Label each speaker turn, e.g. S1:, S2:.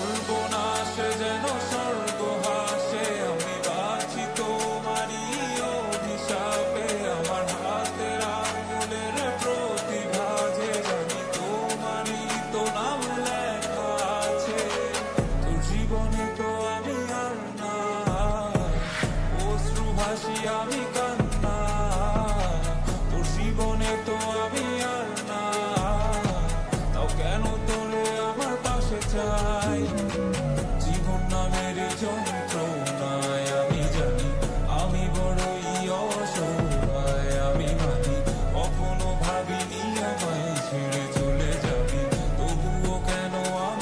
S1: সর্বনাশে যেন স্বর্গ হাসে, আমি বাঁচি তোমারই অভিশাপে। আমার হাতের আঙুলের প্রতিভা যে জানি তোমারই তো নাম লেখা আছে। তোর জীবনে তো আমি আর না, অশ্রু ভাসি আমি কান্না। তোর জীবনে তো আমি আর না, তাও কেন তোরে আমার পাশে চাই।